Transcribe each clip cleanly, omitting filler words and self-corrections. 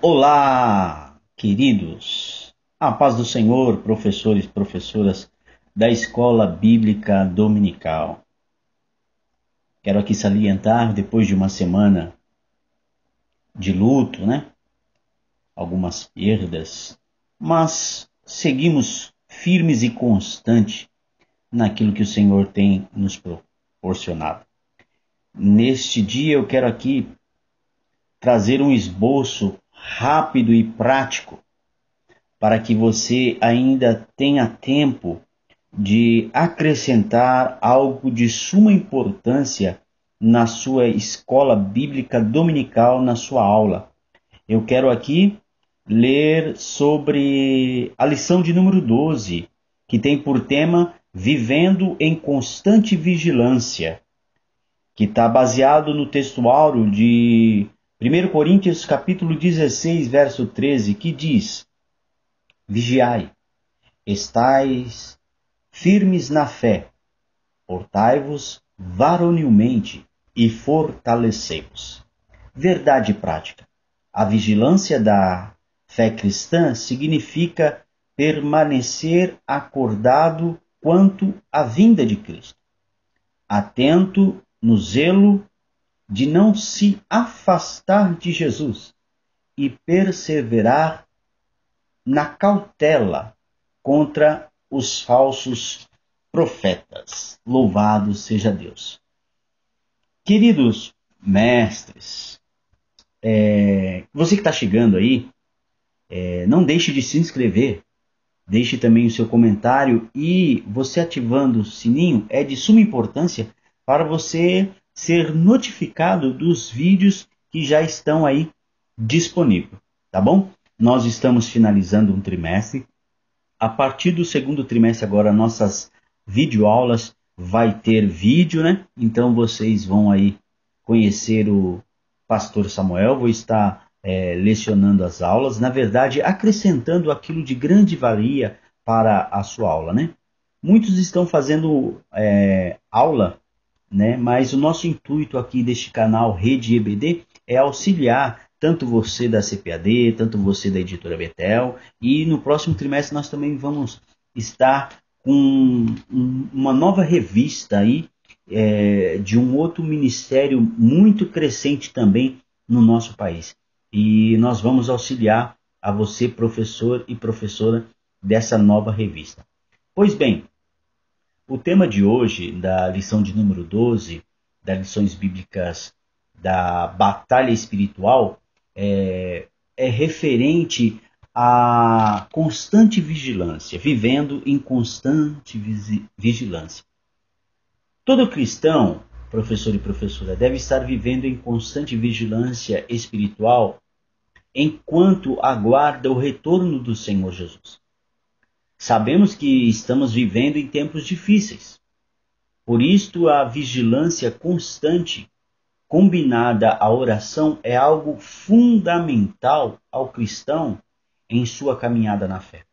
Olá, queridos! A paz do Senhor, professores e professoras da Escola Bíblica Dominical. Quero aqui salientar, depois de uma semana de luto, algumas perdas, mas seguimos firmes e constantes naquilo que o Senhor tem nos proporcionado. Neste dia eu quero aqui trazer um esboço rápido e prático para que você ainda tenha tempo de acrescentar algo de suma importância na sua escola bíblica dominical, na sua aula. Eu quero aqui ler sobre a lição de número 12, que tem por tema Vivendo em Constante Vigilância, que está baseado no texto áureo de 1 Coríntios capítulo 16, verso 13, que diz: Vigiai, estais firmes na fé, portai-vos varonilmente e fortalecei-vos. Verdade prática. A vigilância da fé cristã significa permanecer acordado quanto à vinda de Cristo, atento no zelo de não se afastar de Jesus e perseverar na cautela contra os falsos profetas. Louvado seja Deus. Queridos mestres, você que está chegando aí, não deixe de se inscrever, deixe também o seu comentário, e você ativando o sininho é de suma importância para você ser notificado dos vídeos que já estão aí disponíveis, tá bom? Nós estamos finalizando um trimestre. A partir do segundo trimestre agora, nossas videoaulas vai ter vídeo, Então vocês vão aí conhecer o pastor Samuel, vou estar lecionando as aulas, na verdade acrescentando aquilo de grande valia para a sua aula, Muitos estão fazendo aula, mas o nosso intuito aqui deste canal Rede EBD é auxiliar tanto você da CPAD, tanto você da Editora Betel, e no próximo trimestre nós também vamos estar com uma nova revista aí, de um outro ministério muito crescente também no nosso país. E nós vamos auxiliar a você, professor e professora, dessa nova revista. Pois bem, o tema de hoje, da lição de número 12, das lições bíblicas da batalha espiritual, é referente à constante vigilância, vivendo em constante vigilância. Todo cristão, professor e professora, deve estar vivendo em constante vigilância espiritual enquanto aguarda o retorno do Senhor Jesus. Sabemos que estamos vivendo em tempos difíceis. Por isto, a vigilância constante, combinada à oração, é algo fundamental ao cristão em sua caminhada na fé.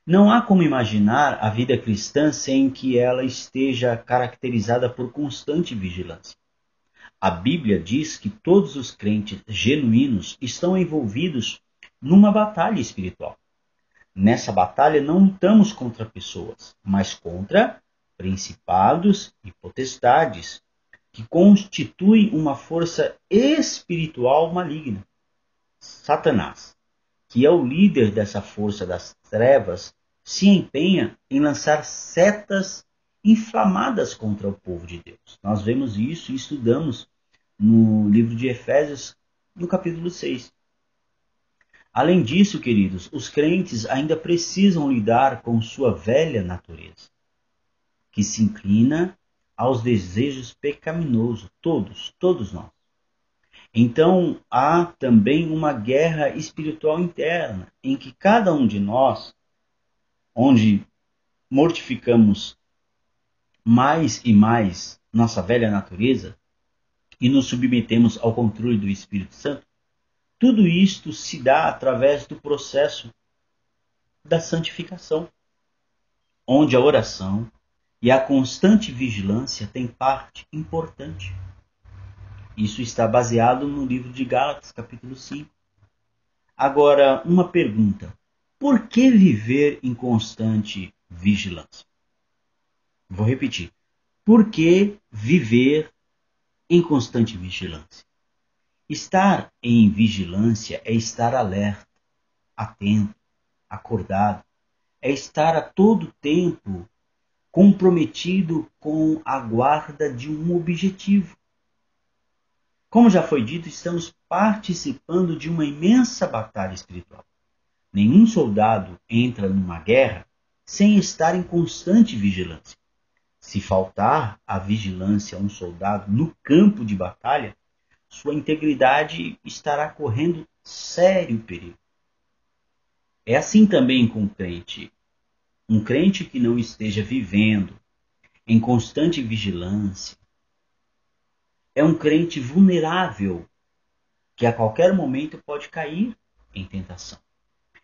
Não há como imaginar a vida cristã sem que ela esteja caracterizada por constante vigilância. A Bíblia diz que todos os crentes genuínos estão envolvidos numa batalha espiritual. Nessa batalha não lutamos contra pessoas, mas contra principados e potestades, que constituem uma força espiritual maligna. Satanás, que é o líder dessa força das trevas, se empenha em lançar setas inflamadas contra o povo de Deus. Nós vemos isso e estudamos no livro de Efésios, no capítulo 6. Além disso, queridos, os crentes ainda precisam lidar com sua velha natureza, que se inclina aos desejos pecaminosos, todos nós. Então, há também uma guerra espiritual interna, em que cada um de nós, onde mortificamos mais e mais nossa velha natureza e nos submetemos ao controle do Espírito Santo, tudo isto se dá através do processo da santificação, onde a oração e a constante vigilância têm parte importante. Isso está baseado no livro de Gálatas, capítulo 5. Agora, uma pergunta. Por que viver em constante vigilância? Vou repetir. Por que viver em constante vigilância? Estar em vigilância é estar alerta, atento, acordado. É estar a todo tempo comprometido com a guarda de um objetivo. Como já foi dito, estamos participando de uma imensa batalha espiritual. Nenhum soldado entra numa guerra sem estar em constante vigilância. Se faltar a vigilância a um soldado no campo de batalha, sua integridade estará correndo sério perigo. É assim também com o crente. Um crente que não esteja vivendo em constante vigilância é um crente vulnerável que a qualquer momento pode cair em tentação.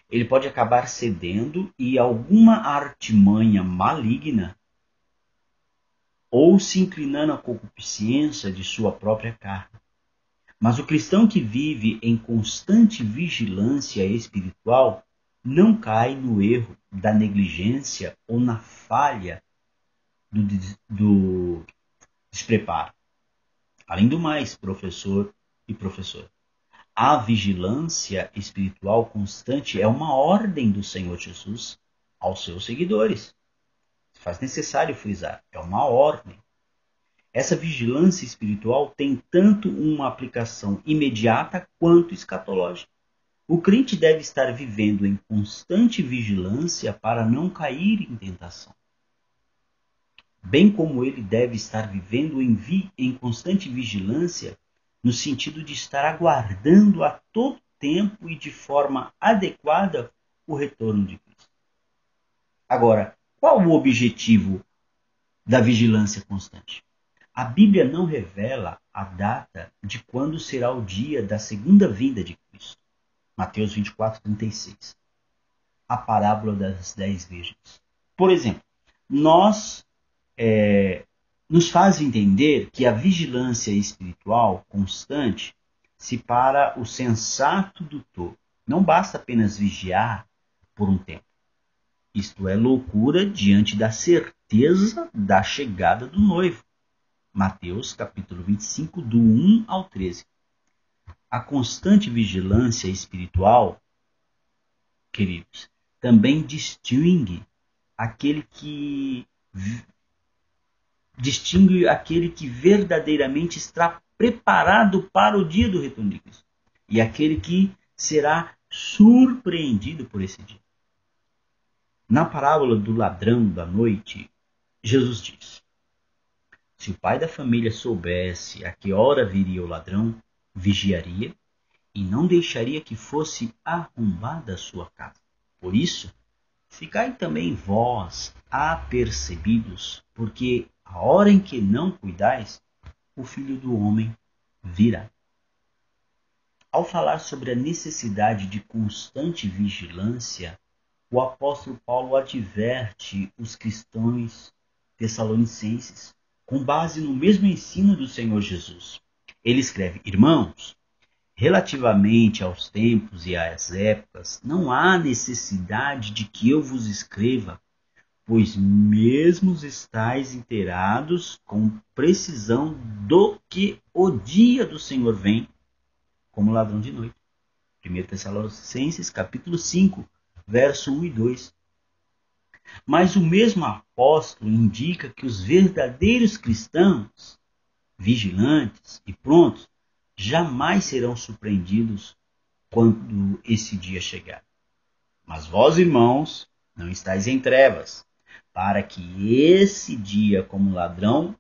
Ele pode acabar cedendo e alguma artimanha maligna ou se inclinando à concupiscência de sua própria carne. Mas o cristão que vive em constante vigilância espiritual não cai no erro da negligência ou na falha do despreparo. Além do mais, professor e professora, a vigilância espiritual constante é uma ordem do Senhor Jesus aos seus seguidores. Faz necessário frisar, é uma ordem. Essa vigilância espiritual tem tanto uma aplicação imediata quanto escatológica. O crente deve estar vivendo em constante vigilância para não cair em tentação. Bem como ele deve estar vivendo em constante vigilância no sentido de estar aguardando a todo tempo e de forma adequada o retorno de Cristo. Agora, qual o objetivo da vigilância constante? A Bíblia não revela a data de quando será o dia da segunda vinda de Cristo. Mateus 24, 36. A parábola das 10 virgens. Por exemplo, nos faz entender que a vigilância espiritual constante separa o sensato do tolo. Não basta apenas vigiar por um tempo. Isto é loucura diante da certeza da chegada do noivo. Mateus capítulo 25, do 1 ao 13. A constante vigilância espiritual, queridos, também distingue aquele que verdadeiramente está preparado para o dia do retorno de Cristo e aquele que será surpreendido por esse dia. Na parábola do ladrão da noite, Jesus diz: se o pai da família soubesse a que hora viria o ladrão, vigiaria e não deixaria que fosse arrombada a sua casa. Por isso, ficai também vós apercebidos, porque a hora em que não cuidais, o Filho do Homem virá. Ao falar sobre a necessidade de constante vigilância, o apóstolo Paulo adverte os cristãos tessalonicenses com base no mesmo ensino do Senhor Jesus. Ele escreve: irmãos, relativamente aos tempos e às épocas, não há necessidade de que eu vos escreva, pois mesmos estáis inteirados com precisão do que o dia do Senhor vem como ladrão de noite. 1 Tessalonicenses capítulo 5, verso 1 e 2. Mas o mesmo apóstolo indica que os verdadeiros cristãos, vigilantes e prontos, jamais serão surpreendidos quando esse dia chegar. Mas vós, irmãos, não estáis em trevas, para que esse dia, como ladrão,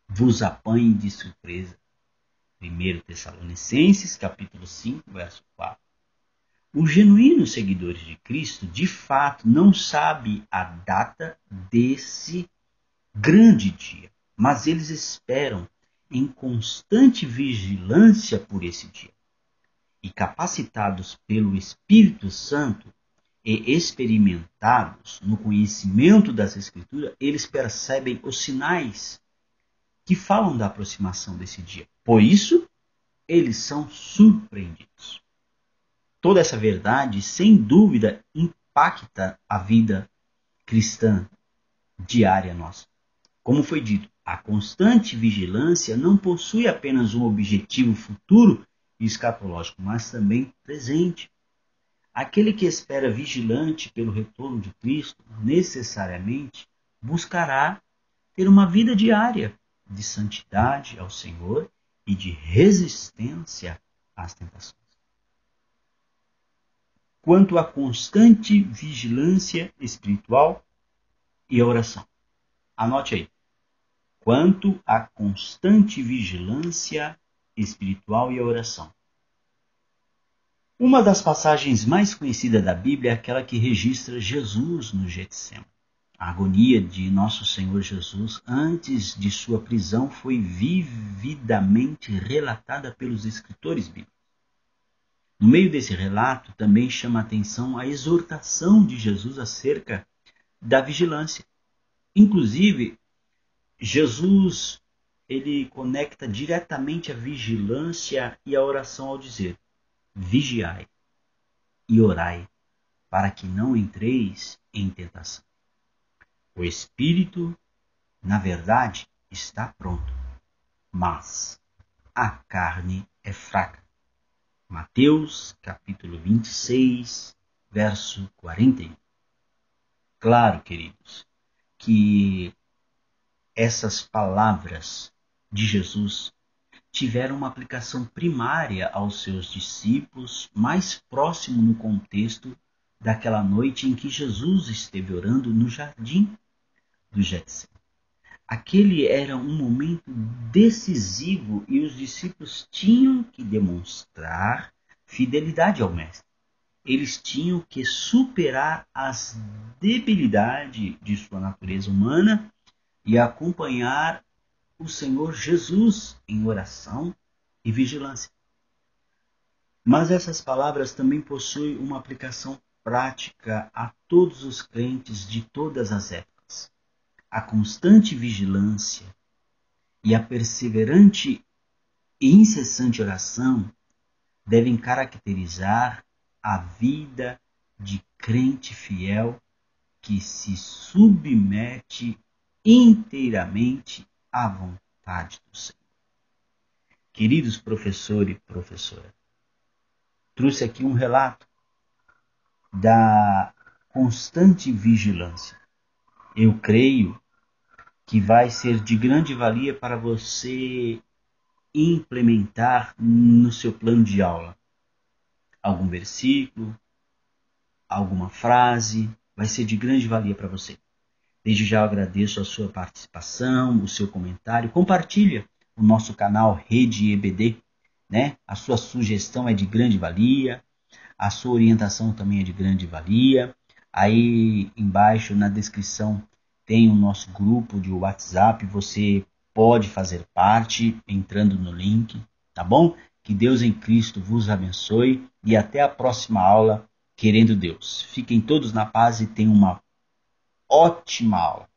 vos apanhe de surpresa. 1 Tessalonicenses, capítulo 5, verso 4. Os genuínos seguidores de Cristo, de fato, não sabem a data desse grande dia, mas eles esperam em constante vigilância por esse dia. E capacitados pelo Espírito Santo, e experimentados no conhecimento das Escrituras, eles percebem os sinais que falam da aproximação desse dia. Por isso, eles são surpreendidos. Toda essa verdade, sem dúvida, impacta a vida cristã diária nossa. Como foi dito, a constante vigilância não possui apenas um objetivo futuro e escatológico, mas também presente. Aquele que espera vigilante pelo retorno de Cristo necessariamente buscará ter uma vida diária de santidade ao Senhor e de resistência às tentações. Quanto à constante vigilância espiritual e a oração. Anote aí. Quanto à constante vigilância espiritual e a oração. Uma das passagens mais conhecidas da Bíblia é aquela que registra Jesus no Getsemane. A agonia de nosso Senhor Jesus antes de sua prisão foi vividamente relatada pelos escritores bíblicos. No meio desse relato também chama a atenção a exortação de Jesus acerca da vigilância. Inclusive, Jesus ele conecta diretamente a vigilância e a oração ao dizer: vigiai e orai, para que não entreis em tentação. O espírito, na verdade, está pronto, mas a carne é fraca. Mateus, capítulo 26, verso 41. Claro, queridos, que essas palavras de Jesus tiveram uma aplicação primária aos seus discípulos, mais próximo no contexto daquela noite em que Jesus esteve orando no jardim do Getsemane. Aquele era um momento decisivo e os discípulos tinham que demonstrar fidelidade ao Mestre. Eles tinham que superar as debilidades de sua natureza humana e acompanhar o Senhor Jesus em oração e vigilância. Mas essas palavras também possuem uma aplicação prática a todos os crentes de todas as épocas. A constante vigilância e a perseverante e incessante oração devem caracterizar a vida de crente fiel que se submete inteiramente à vontade do Senhor. Queridos professor e professora, trouxe aqui um relato da constante vigilância. Eu creio que vai ser de grande valia para você implementar no seu plano de aula. Algum versículo, alguma frase, vai ser de grande valia para você. Desde já eu agradeço a sua participação, o seu comentário. Compartilha o nosso canal Rede EBD, né? A sua sugestão é de grande valia, a sua orientação também é de grande valia. Aí embaixo na descrição tem o nosso grupo de WhatsApp, você pode fazer parte entrando no link, tá bom? Que Deus em Cristo vos abençoe e até a próxima aula, querendo Deus. Fiquem todos na paz e tenham uma ótima aula.